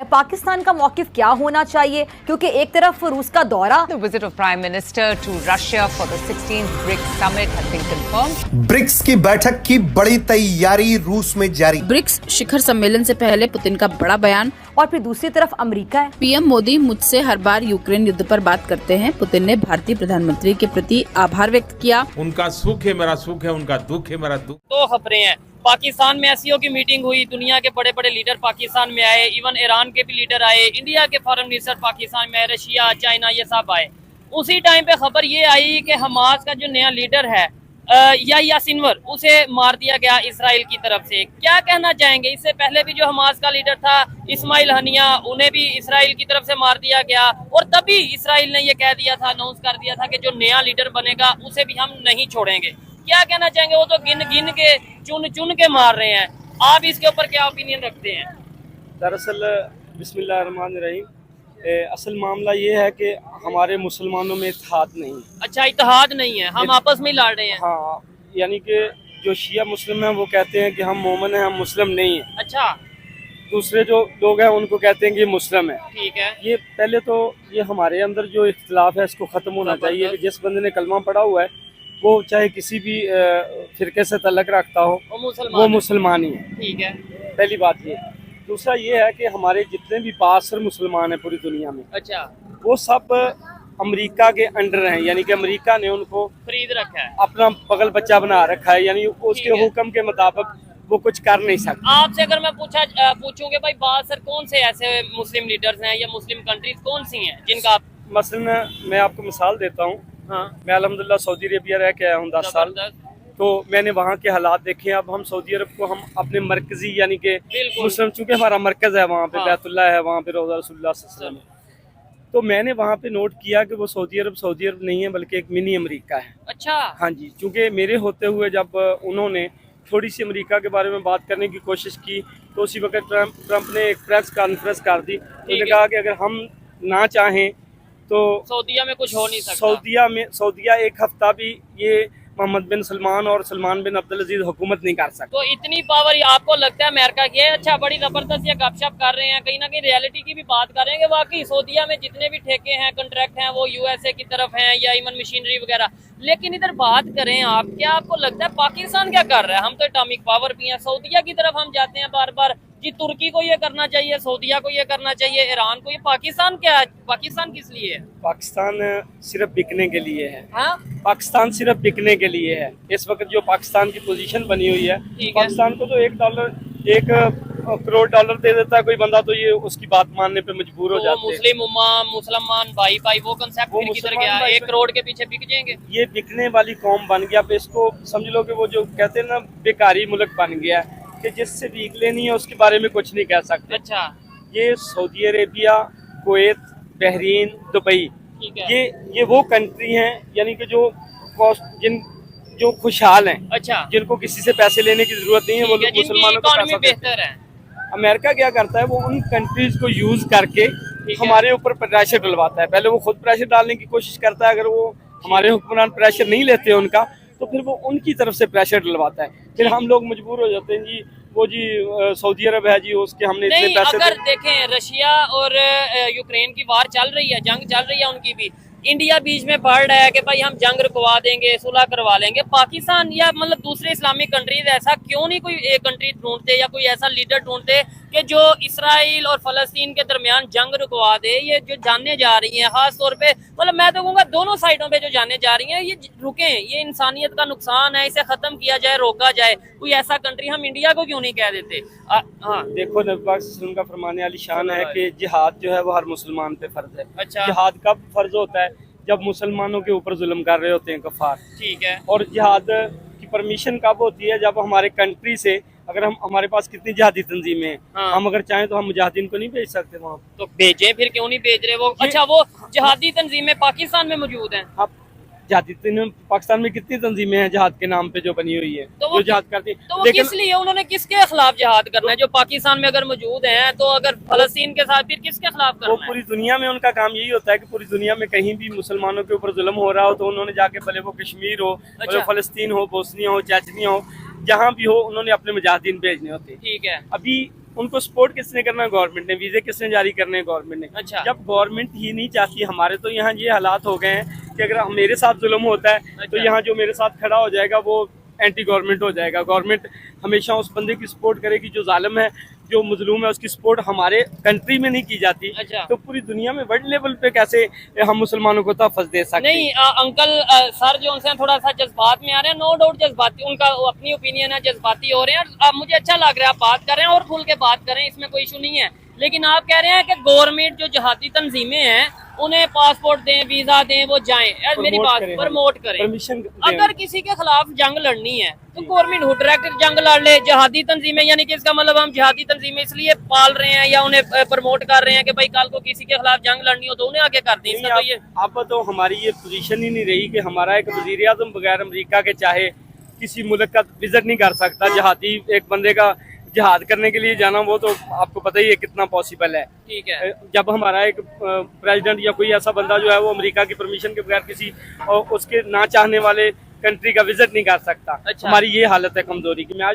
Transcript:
पाकिस्तान का मौकिफ क्या होना चाहिए, क्योंकि एक तरफ रूस का दौरा। The visit of Prime Minister to Russia for the 16th BRICS summit has been confirmed. BRICS की बैठक की बड़ी तैयारी रूस में जारी। ब्रिक्स शिखर सम्मेलन से पहले पुतिन का बड़ा बयान। और फिर दूसरी तरफ अमेरिका है। पीएम मोदी मुझसे हर बार यूक्रेन युद्ध पर बात करते हैं। पुतिन ने भारतीय प्रधानमंत्री के प्रति आभार व्यक्त किया। उनका सुख है मेरा सुख है, उनका दुख है मेरा दुख। दो खबरें हैं। पाकिस्तान में एससीओ की मीटिंग हुई, दुनिया के बड़े बड़े लीडर पाकिस्तान में आए, इवन ईरान के भी लीडर आए, इंडिया के फॉरेन मिनिस्टर पाकिस्तान में आए, रशिया, चाइना, ये सब आए। उसी टाइम पे खबर ये आई कि हमास का जो नया लीडर है या सिनवर, उसे मार दिया गया इसराइल की तरफ से। क्या कहना चाहेंगे? इससे पहले भी जो हमास का लीडर था इस्माइल हनिया, उन्हें भी इसराइल की तरफ से मार दिया गया, और तभी इसराइल ने ये कह दिया था, अनाउंस कर दिया था कि जो नया लीडर बनेगा उसे भी हम नहीं छोड़ेंगे। क्या कहना चाहेंगे? वो तो गिन गिन के चुन के मार रहे हैं। आप इसके ऊपर क्या ओपिनियन रखते हैं? दरअसल बिस्मिल्लाहिर्रहमानिर्रहीम, असल मामला ये है कि हमारे मुसलमानों में इत्तेहाद नहीं है। अच्छा, इत्तेहाद नहीं है, हम आपस में ही लड़ रहे हैं। हाँ, यानी कि जो शिया मुस्लिम हैं वो कहते हैं कि हम मोमिन हैं, हम मुस्लिम नहीं हैं। अच्छा, दूसरे जो लोग हैं उनको कहते हैं कि मुस्लिम है। ठीक है। ये पहले तो ये हमारे अंदर जो इख्तिलाफ है इसको ख़त्म होना चाहिए कि जिस बंदे ने कलमा पढ़ा हुआ है वो चाहे किसी भी फिरके से तल्लक रखता हो, वो मुसलमान ही है। ठीक है, पहली बात ये। दूसरा ये है कि हमारे जितने भी बासर मुसलमान हैं पूरी दुनिया में, अच्छा, वो सब अमेरिका के अंडर हैं, यानी कि अमेरिका ने उनको खरीद रखा है, अपना पगल बच्चा बना रखा है, यानी उसके हुक्म के मुताबिक वो कुछ कर नहीं सकते। आपसे अगर मैं पूछूं कि भाई बासर कौन से ऐसे मुस्लिम लीडर्स हैं या मुस्लिम कंट्रीज कौन सी हैं जिनका आप... मसलन मैं आपको मिसाल देता हूँ। हाँ। मैं अल्हम्दुलिल्लाह सऊदी अरेबिया रह के आया हूँ 10 साल, तो मैंने वहाँ के हालात देखे हैं। अब हम सऊदी अरब को हम अपने मरकजी यानी कि मुस्लिम, चूँकि हमारा मरकज़ है वहाँ पे, हाँ। बैतुल्लाह है वहाँ पे, रोज़ा रसूलुल्लाह सल्लल्लाहु अलैहि वसल्लम। तो मैंने वहाँ पे नोट किया कि वो सऊदी अरब नहीं है बल्कि एक मिनी अमेरिका है। अच्छा। हाँ जी, चूँकि मेरे होते हुए जब उन्होंने थोड़ी सी अमेरिका के बारे में बात करने की कोशिश की तो उसी वक्त ट्रंप ने एक प्रेस कॉन्फ्रेंस कर दी। उन्होंने कहा कि अगर हम ना चाहें तो सऊदिया में कुछ हो नहीं सकता। सऊदिया एक हफ्ता भी ये मोहम्मद बिन सलमान और सलमान बिन अब्दुल अजीज हुकूमत नहीं कर सकते। तो इतनी पावर आपको लगता है अमेरिका की है? अच्छा, बड़ी जबरदस्त ये गपशप कर रहे हैं, कहीं ना कहीं रियलिटी की भी बात कर रहे हैं कि वाकई सऊदिया में जितने भी ठेके हैं, कॉन्ट्रैक्ट हैं, वो यूएसए की तरफ हैं या इवन मशीनरी वगैरह। लेकिन इधर बात करें आप, क्या आपको लगता है पाकिस्तान क्या कर रहा है? हम तो एटॉमिक पावर भी हैं, सऊदिया की तरफ हम जाते हैं बार बार जी, तुर्की को ये करना चाहिए, सऊदिया को ये करना चाहिए, ईरान को ये। पाकिस्तान क्या है? पाकिस्तान किस लिए है? पाकिस्तान सिर्फ बिकने के लिए है। हाँ? पाकिस्तान सिर्फ बिकने के लिए है। इस वक्त जो पाकिस्तान की पोजीशन बनी हुई है, पाकिस्तान को तो $1 करोड़ डॉलर दे देता है कोई बंदा तो ये उसकी बात मानने पे मजबूर हो जाते हैं। मुस्लिम उम्मा, मुसलमान भाई भाई, वो कंसेप्ट फिर किधर गया? 1 करोड़ के पीछे बिक जाएंगे। ये बिकने वाली कौम बन गया। अब इसको समझ लो कि वो जो कहते हैं ना, बेकारी मुल्क बन गया है कि जिससे भीख लेनी है उसके बारे में कुछ नहीं कह सकते। अच्छा। ये Saudi Arabia, Kuwait, Bahrain, Dubai, ये वो कंट्री हैं यानी कि जो खुशहाल हैं। अच्छा। जिनको किसी से पैसे लेने की जरूरत नहीं है, वो लोग मुसलमानों को पैसा बेहतर है। अमेरिका क्या करता है, वो उन कंट्रीज को यूज करके हमारे ऊपर प्रेशर डलवाता है। पहले वो खुद प्रेशर डालने की कोशिश करता है, अगर वो हमारे हुक्मरान प्रेशर नहीं लेते उनका तो फिर वो उनकी तरफ से प्रेशर डलवाता है। फिर हम लोग मजबूर हो जाते हैं जी, वो जी सऊदी अरब है जी, उसके हमने इतने पैसे। अगर देखें रशिया और यूक्रेन की वार चल रही है, जंग चल रही है उनकी भी, इंडिया बीच में पड़ रहा है कि भाई हम जंग रुकवा देंगे, सुलह करवा लेंगे। पाकिस्तान या मतलब दूसरे इस्लामिक कंट्रीज ऐसा क्यों नहीं कोई एक कंट्री ढूंढते या कोई ऐसा लीडर ढूंढते कि जो इसराइल और फलस्तीन के दरमियान जंग रुकवा दे? ये जो जाने जा रही हैं खास तौर पे, मतलब मैं तो कहूँगा दोनों साइडों पे जो जाने जा रही हैं, ये रुकें, ये इंसानियत का नुकसान है, इसे खत्म किया जाए, रोका जाए। कोई ऐसा कंट्री हम इंडिया को क्यों नहीं कह देते? हाँ, देखो नबी पाक सल्लल्लाहु अलैहि वसल्लम का फरमाने वाली शान है कि जिहाद जो है वो हर मुसलमान पे फर्ज है। अच्छा। जिहाद कब फर्ज होता है? जब मुसलमानों के ऊपर जुल्म कर रहे होते हैं कफार। ठीक है। और जिहाद की परमिशन कब होती है? जब हमारे कंट्री से, अगर हमारे पास कितनी जिहादी तंजीमें हैं, हाँ। हम अगर चाहें तो हम मुजाहिदीन को नहीं भेज सकते वहाँ, तो भेजें। फिर क्यों नहीं भेज रहे वो? अच्छा, वो जिहादी तंजीमें पाकिस्तान में मौजूद हैं। हाँ, जिहादी पाकिस्तान में कितनी तंजीमें हैं जिहाद के नाम पे जो बनी हुई है, तो वो जिहाद करती है। तो वो किस लिए, उन्होंने किसके खिलाफ जिहाद करना है? जो पाकिस्तान में अगर मौजूद हैं, तो अगर फलस्तीन के साथ फिर किसके खिलाफ करना है? पूरी दुनिया में उनका काम यही होता है कि पूरी दुनिया में कहीं भी मुसलमानों के ऊपर जुल्म हो रहा हो तो उन्होंने जाके, भले वो कश्मीर हो, भले फलस्तीन हो, बोस्निया हो, चेचनिया हो, जहाँ भी हो, उन्होंने अपने मुजाहिदीन भेजने होते हैं। ठीक है। अभी उनको सपोर्ट किसने करना है? गवर्नमेंट ने। वीजे किसने जारी करने हैं? गवर्नमेंट ने। अच्छा। जब गवर्नमेंट ही नहीं चाहती, हमारे तो यहाँ ये हालात हो गए हैं कि अगर मेरे साथ जुल्म होता है तो यहाँ जो मेरे साथ खड़ा हो जाएगा वो एंटी गवर्नमेंट हो जाएगा। गवर्नमेंट हमेशा उस बंदे की सपोर्ट करेगी जो जालिम है, जो मजलूम है, उसकी सपोर्ट हमारे कंट्री में नहीं की जाती। अच्छा। तो पूरी दुनिया में वर्ल्ड लेवल पे कैसे हम मुसलमानों को तहफ़्फ़ुज़ दे सकते हैं? नहीं अंकल सर जो उनसे थोड़ा सा जज्बात में आ रहे हैं, नो डाउट जज्बाती, उनका अपनी ओपिनियन है, जज्बाती हो रहे हैं। मुझे अच्छा लग रहा है आप बात कर रहे हैं और खुल के बात कर रहे हैं, इसमें कोई इशू नहीं है। लेकिन आप कह रहे हैं कि गवर्नमेंट जो जहादी तंजीमें हैं उन्हें पासपोर्ट दें, वीजा दें, वो जाएं। यार मेरी बात प्रमोट करें। परमिशन अगर किसी के खिलाफ जंग लड़नी है तो गवर्नमेंट हुड डायरेक्ट जंग लड़ ले। जहादी तंजीमें यानी कि इसका मतलब हम जहादी तंजीमें इसलिए पाल रहे हैं या उन्हें प्रमोट कर रहे हैं कि भाई कल को किसी के खिलाफ जंग लड़नी हो तो उन्हें आगे कर दें। इसका तो ये अब तो हमारी ये पोजीशन ही नहीं रही कि हमारा एक वजीर आज़म बगैर अमेरिका के चाहे किसी मुल्क का विजिट नहीं कर सकता। जहादी एक बंदे का जहाद करने के लिए जाना वो तो आपको पता ही है कितना पॉसिबल है। ठीक है। जब हमारा एक प्रेसिडेंट या कोई ऐसा बंदा जो है वो अमेरिका की परमिशन के बगैर किसी उसके ना चाहने वाले कंट्री का विजिट नहीं कर सकता। अच्छा। हमारी ये हालत है कमजोरी की। मैं आज